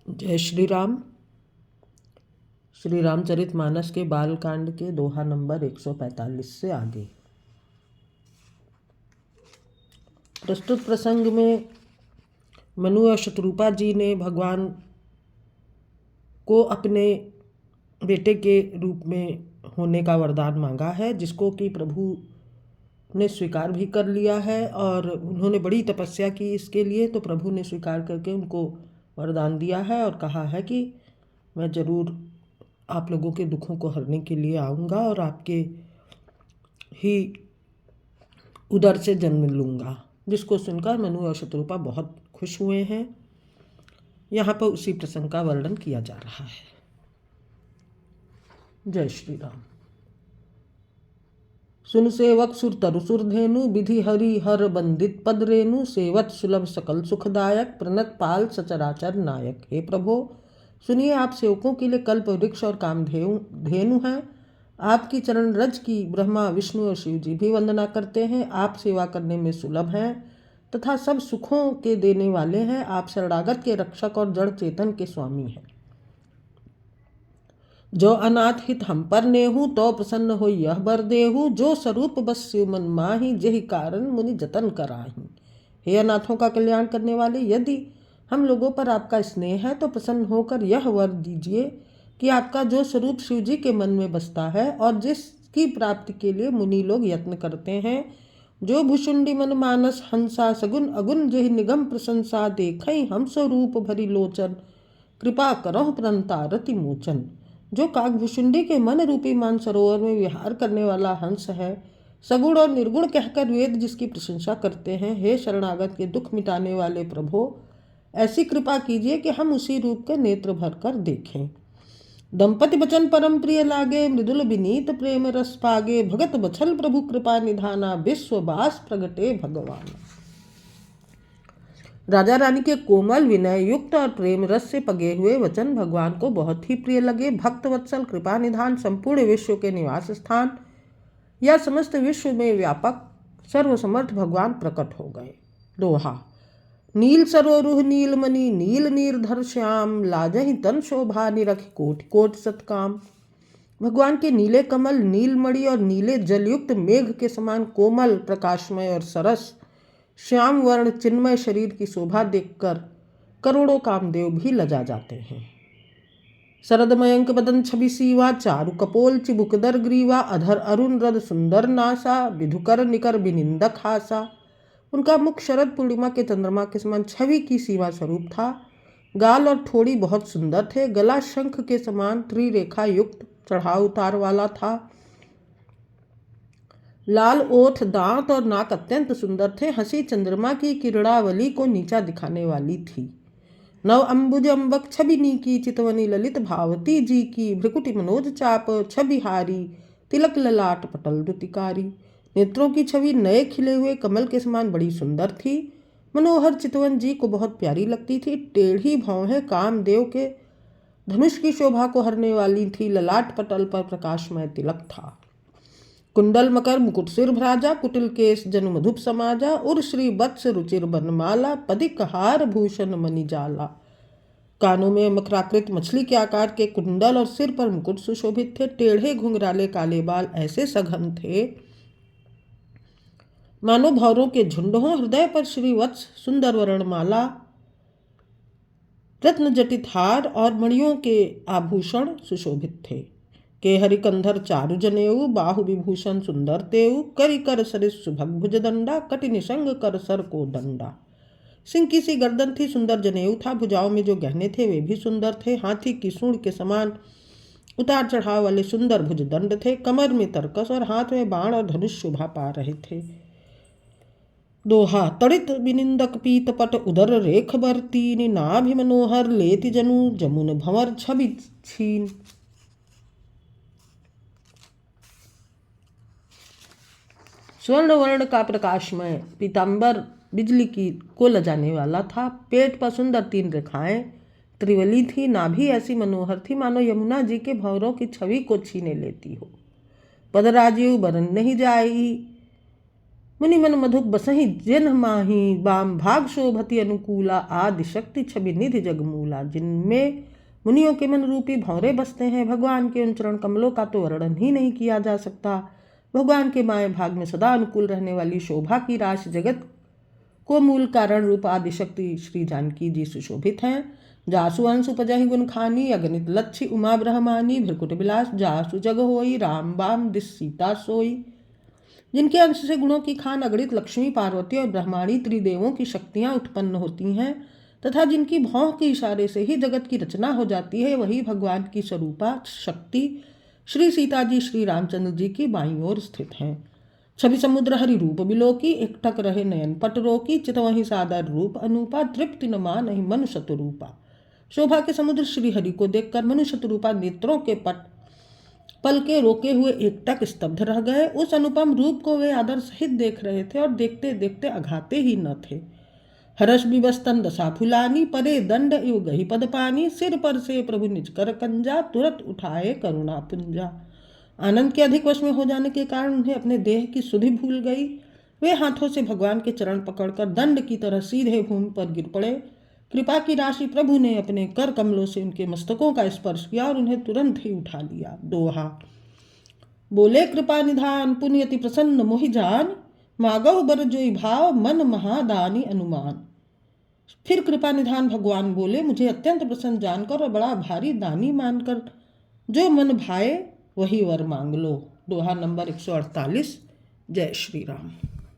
जय श्री राम। श्री रामचरितमानस के बालकांड के दोहा नंबर 145 से आगे। प्रस्तुत प्रसंग में मनु और शत्रुपा जी ने भगवान को अपने बेटे के रूप में होने का वरदान मांगा है, जिसको कि प्रभु ने स्वीकार भी कर लिया है और उन्होंने बड़ी तपस्या की इसके लिए। तो प्रभु ने स्वीकार करके उनको वरदान दिया है और कहा है कि मैं ज़रूर आप लोगों के दुखों को हरने के लिए आऊँगा और आपके ही उदर से जन्म लूँगा, जिसको सुनकर मनु और शत्रुपा बहुत खुश हुए हैं। यहाँ पर उसी प्रसंग का वर्णन किया जा रहा है। जय श्री राम। सुन सेवक सुर तरु सुर धेनु, विधि हरि हर बंदित पद रेणु, सेवत सुलभ सकल सुखदायक, प्रणत पाल सचराचर नायक। हे प्रभो, सुनिए, आप सेवकों के लिए कल्प वृक्ष और कामधेनु हैं। आपकी चरण रज की ब्रह्मा विष्णु और शिव जी भी वंदना करते हैं। आप सेवा करने में सुलभ हैं तथा सब सुखों के देने वाले हैं। आप शरणागत के रक्षक और जड़ चेतन के स्वामी हैं। जो अनाथ हित हम पर नेहु, तो प्रसन्न हो यह बर देहु, जो स्वरूप बस शिव मन माही, जेहि कारण मुनि जतन कराही। हे अनाथों का कल्याण करने वाले, यदि हम लोगों पर आपका स्नेह है तो प्रसन्न होकर यह वर दीजिए कि आपका जो स्वरूप शिव जी के मन में बसता है और जिसकी प्राप्ति के लिए मुनि लोग यत्न करते हैं, जो भुषुंडी मन मानस हंसा, सगुन अगुन जेहि निगम प्रशंसा, देखई हम स्वरूप भरी लोचन, कृपा करहु प्रणता रति मोचन। जो काकभुषुंडी के मन रूपी मान सरोवर में विहार करने वाला हंस है, सगुण और निर्गुण कहकर वेद जिसकी प्रशंसा करते हैं, हे शरणागत के दुख मिटाने वाले प्रभो, ऐसी कृपा कीजिए कि हम उसी रूप के नेत्र भर कर देखें। दंपति बचन परम प्रिय लागे, मृदुल विनीत प्रेम रस पागे, भगत बछल प्रभु कृपा निधाना, विश्ववास प्रगटे भगवान। राजा रानी के कोमल विनय युक्त और प्रेम रस से पगे हुए वचन भगवान को बहुत ही प्रिय लगे। भक्त वत्सल कृपा निधान, संपूर्ण विश्व के निवास स्थान या समस्त विश्व में व्यापक सर्वसमर्थ भगवान प्रकट हो गए। दोहा। नील सरोरुह नीलमणि, नील नीरधर श्याम, लाजहि तन शोभा निरखि कोटि कोटि सत्काम। भगवान के नीले कमल, नीलमणि और नीले जलयुक्त मेघ के समान कोमल, प्रकाशमय और सरस श्याम वर्ण चिन्मय शरीर की शोभा देखकर करोड़ों कामदेव भी लजा जाते हैं। शरदमयंक बदन छवि सीवा, चारु कपोल चिबुकदर ग्रीवा, अधर अरुण रद सुंदर नासा, विधुकर निकर विनिंदक हासा। उनका मुख शरद पूर्णिमा के चंद्रमा के समान छवि की सीमा स्वरूप था। गाल और ठोड़ी बहुत सुंदर थे। गला शंख के समान त्रिरेखा युक्त चढ़ाव उतार वाला था। लाल ओठ, दांत और नाक अत्यंत सुंदर थे। हंसी चंद्रमा की किरणावली को नीचा दिखाने वाली थी। नव अंबुज अम्बक छवि नीकी, चितवनी ललित भावती जी की, भ्रिकुटी मनोज चाप छबिहारी, तिलक ललाट पटल दुतिकारी। नेत्रों की छवि नए खिले हुए कमल के समान बड़ी सुंदर थी। मनोहर चितवन जी को बहुत प्यारी लगती थी। टेढ़ी भौहें कामदेव के धनुष की शोभा को हरने वाली थी। ललाट पटल पर प्रकाशमय तिलक था। कुंडल मकर मुकुट सिर भ्राजा, कुटिल केश जनु मधुप समाजा, उर श्री वत्स रुचिर बनमाला, पदिक हार भूषण मणिजाला। कानों में मकराकृत मछली के आकार के कुंडल और सिर पर मुकुट सुशोभित थे। टेढ़े घुंघराले काले बाल ऐसे सघन थे मानो भौरों के झुंड हों। हृदय पर श्रीवत्स सुंदर वर्णमाला, रत्न जटित हार और मणियों के आभूषण सुशोभित थे। के हरिकंधर चारु जनेऊ, बाहु विभूषण सुंदर तेऊ, करि कर सरिस सुभग भुज दंडा, कटि निसंग कर सर को दंडा। सिंह की सी गर्दन थी, सुंदर जनेऊ था। भुजाओं में जो गहने थे वे भी सुंदर थे। हाथी की सूंड के समान उतार चढ़ाव वाले सुंदर भुज दंड थे। कमर में तरकस और हाथ में बाण और धनुष शोभा पा रहे थे। दोहा। तड़ित विनिंदक पीत पट, उदर रेख बर तीन, नाभि मनोहर लेति जनु, जमुन भंवर छवि छीन। स्वर्ण वर्ण का प्रकाशमय पीताम्बर बिजली की को लजाने वाला था। पेट पर सुंदर 3 रेखाएं त्रिवली थी। नाभि ऐसी मनोहर थी मानो यमुना जी के भंवरों की छवि को छीने लेती हो। पदराजीव बरन नहीं जाई, मुनि मन मधुक बसहि जिन्ह माही बाम भाग शोभति अनुकूला आदि शक्ति छवि निधि जगमूला। जिनमें मुनियों के मन रूपी भौरे बसते हैं, भगवान के उन चरण कमलों का तो वर्णन ही नहीं किया जा सकता। भगवान के माए भाग में सदा अनुकूल रहने वाली शोभा की राशि जगत को मूल कारण रूप आदिशक्ति श्री जानकी जी सुशोभित हैं। जासु अंश उपजहि गुण खानी अगणित लक्ष्य उमा ब्रह्मानी भृकुट विलास जासु जग होई राम बाम दिस सीता सोई। जिनके अंश से गुणों की खान अगणित लक्ष्मी पार्वती और ब्रह्माणी त्रिदेवों की शक्तियां उत्पन्न होती हैं तथा जिनकी भौं के इशारे से ही जगत की रचना हो जाती है, वही भगवान की स्वरूपा शक्ति श्री सीता जी श्री रामचंद्र जी की बाईं ओर स्थित हैं। छवि समुद्र हरि रूप बिलोकी एकटक रहे नयन पट रोकी चितवहि सादर रूप अनूपा तृप्ति न मानहि मनु शतरूपा। शोभा के समुद्र श्री हरि को देखकर मनुष्य शतरूपा नेत्रों के पल के रोके हुए एकटक स्तब्ध रह गए। उस अनुपम रूप को वे आदर सहित देख रहे थे और देखते देखते अघाते ही न थे। हर्ष विवस्तन दशा फुलानी परे दंड इव गही पद पानी सिर पर से प्रभु निज कर कंजा तुरंत उठाए करुणा पुंजा। आनंद के अधिक वश में हो जाने के कारण उन्हें अपने देह की सुधि भूल गई। वे हाथों से भगवान के चरण पकड़कर दंड की तरह सीधे भूमि पर गिर पड़े। कृपा की राशि प्रभु ने अपने कर कमलों से उनके मस्तकों का स्पर्श किया और उन्हें तुरंत ही उठा लिया। दोहा बोले कृपा निधान पुण्यति प्रसन्न मोहि जान मागव बर जोई भाव मन महादानी अनुमान। फिर कृपा निधान भगवान बोले, मुझे अत्यंत प्रसन्न जानकर और बड़ा भारी दानी मानकर जो मन भाए वही वर मांग लो। दोहा नंबर 148। जय श्री राम।